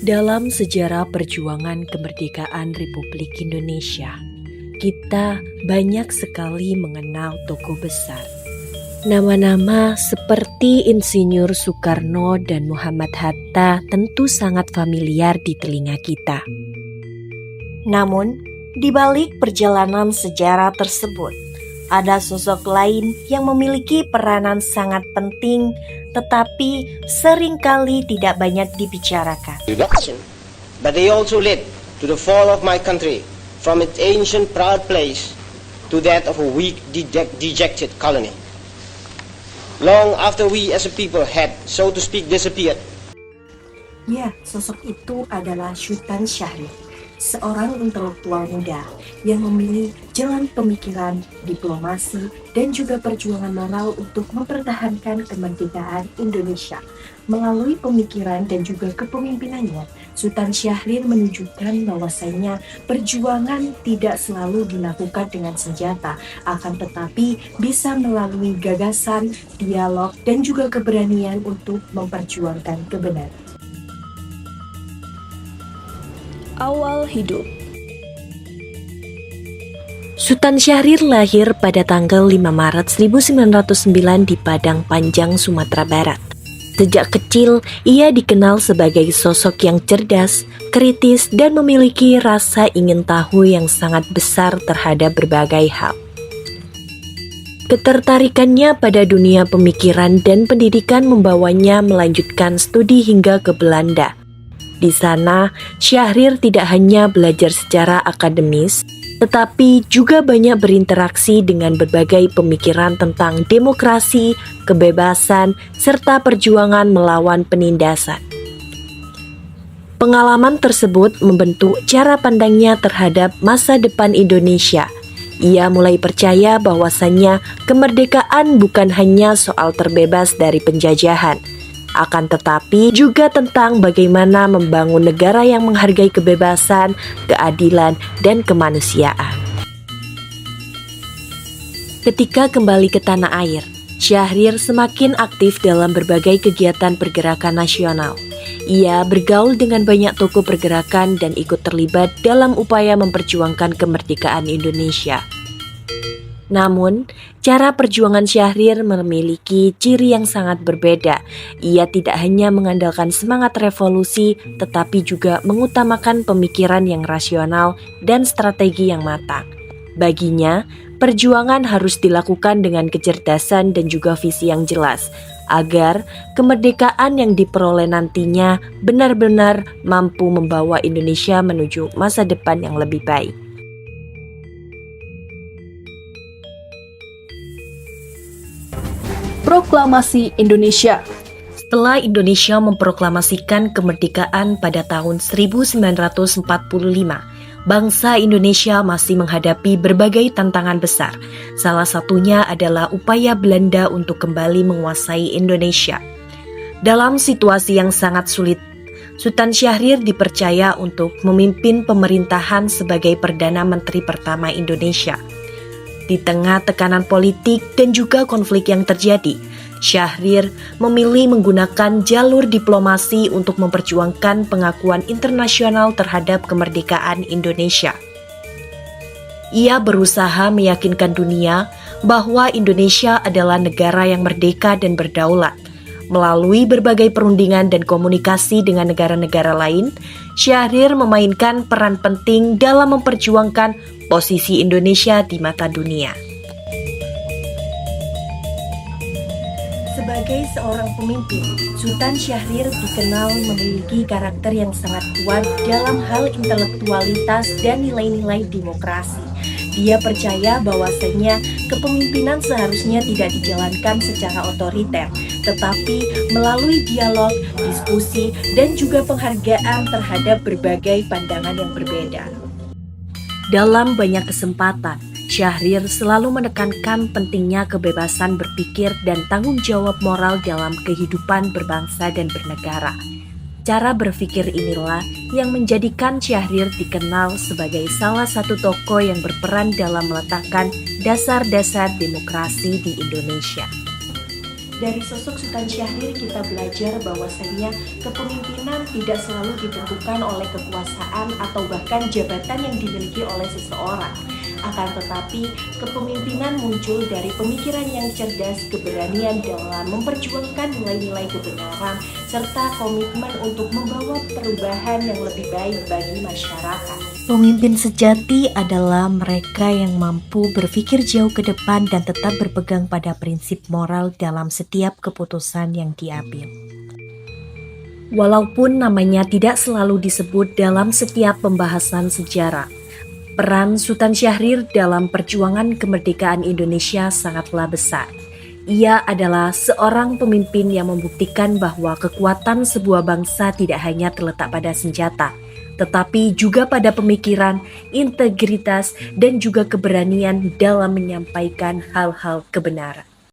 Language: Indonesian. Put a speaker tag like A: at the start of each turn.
A: Dalam sejarah perjuangan kemerdekaan Republik Indonesia, kita banyak sekali mengenal tokoh besar. Nama-nama seperti Insinyur Soekarno dan Muhammad Hatta tentu sangat familiar di telinga kita. Namun, di balik perjalanan sejarah tersebut, ada sosok lain yang memiliki peranan sangat penting tetapi seringkali tidak banyak dibicarakan.
B: But they also led to the fall of my country from its ancient proud place to that of a weak, dejected colony. Long after we as a people had, so to speak, disappeared.
A: Ya, sosok itu adalah Sultan Syahrir, seorang intelektual muda yang memilih jalan pemikiran, diplomasi, dan juga perjuangan moral untuk mempertahankan kemerdekaan Indonesia. Melalui pemikiran dan juga kepemimpinannya, Sultan Syahrir menunjukkan bahwasanya perjuangan tidak selalu dilakukan dengan senjata, akan tetapi bisa melalui gagasan, dialog, dan juga keberanian untuk memperjuangkan kebenaran.
C: Awal hidup.
A: Sultan Syahrir lahir pada tanggal 5 Maret 1909 di Padang Panjang, Sumatera Barat. Sejak kecil, ia dikenal sebagai sosok yang cerdas, kritis, dan memiliki rasa ingin tahu yang sangat besar terhadap berbagai hal. Ketertarikannya pada dunia pemikiran dan pendidikan membawanya melanjutkan studi hingga ke Belanda. Di sana, Syahrir tidak hanya belajar secara akademis, tetapi juga banyak berinteraksi dengan berbagai pemikiran tentang demokrasi, kebebasan, serta perjuangan melawan penindasan. Pengalaman tersebut membentuk cara pandangnya terhadap masa depan Indonesia. Ia mulai percaya bahwasannya kemerdekaan bukan hanya soal terbebas dari penjajahan, akan tetapi juga tentang bagaimana membangun negara yang menghargai kebebasan, keadilan, dan kemanusiaan. Ketika kembali ke tanah air, Syahrir semakin aktif dalam berbagai kegiatan pergerakan nasional. Ia bergaul dengan banyak tokoh pergerakan dan ikut terlibat dalam upaya memperjuangkan kemerdekaan Indonesia. Namun, cara perjuangan Syahrir memiliki ciri yang sangat berbeda. Ia tidak hanya mengandalkan semangat revolusi, tetapi juga mengutamakan pemikiran yang rasional dan strategi yang matang. Baginya, perjuangan harus dilakukan dengan kecerdasan dan juga visi yang jelas, agar kemerdekaan yang diperoleh nantinya benar-benar mampu membawa Indonesia menuju masa depan yang lebih baik.
C: Proklamasi Indonesia.
A: Setelah Indonesia memproklamasikan kemerdekaan pada tahun 1945, bangsa Indonesia masih menghadapi berbagai tantangan besar. Salah satunya adalah upaya Belanda untuk kembali menguasai Indonesia. Dalam situasi yang sangat sulit, Sultan Syahrir dipercaya untuk memimpin pemerintahan sebagai Perdana Menteri pertama Indonesia. Di tengah tekanan politik dan juga konflik yang terjadi, Syahrir memilih menggunakan jalur diplomasi untuk memperjuangkan pengakuan internasional terhadap kemerdekaan Indonesia. Ia berusaha meyakinkan dunia bahwa Indonesia adalah negara yang merdeka dan berdaulat. Melalui berbagai perundingan dan komunikasi dengan negara-negara lain, Syahrir memainkan peran penting dalam memperjuangkan posisi Indonesia di mata dunia. Sebagai seorang pemimpin, Sultan Syahrir dikenal memiliki karakter yang sangat kuat dalam hal intelektualitas dan nilai-nilai demokrasi. Dia percaya bahwasanya kepemimpinan seharusnya tidak dijalankan secara otoriter, tetapi melalui dialog, diskusi, dan juga penghargaan terhadap berbagai pandangan yang berbeda. Dalam banyak kesempatan, Syahrir selalu menekankan pentingnya kebebasan berpikir dan tanggung jawab moral dalam kehidupan berbangsa dan bernegara. Cara berpikir inilah yang menjadikan Syahrir dikenal sebagai salah satu tokoh yang berperan dalam meletakkan dasar-dasar demokrasi di Indonesia. Dari sosok Sultan Syahrir kita belajar bahwasanya kepemimpinan tidak selalu ditentukan oleh kekuasaan atau bahkan jabatan yang dimiliki oleh seseorang. Akan tetapi, kepemimpinan muncul dari pemikiran yang cerdas, keberanian dalam memperjuangkan nilai-nilai kebenaran, serta komitmen untuk membawa perubahan yang lebih baik bagi masyarakat.
D: Pemimpin sejati adalah mereka yang mampu berpikir jauh ke depan dan tetap berpegang pada prinsip moral dalam setiap keputusan yang diambil.
A: Walaupun namanya tidak selalu disebut dalam setiap pembahasan sejarah, peran Sultan Syahrir dalam perjuangan kemerdekaan Indonesia sangatlah besar. Ia adalah seorang pemimpin yang membuktikan bahwa kekuatan sebuah bangsa tidak hanya terletak pada senjata, tetapi juga pada pemikiran, integritas, dan juga keberanian dalam menyampaikan hal-hal kebenaran.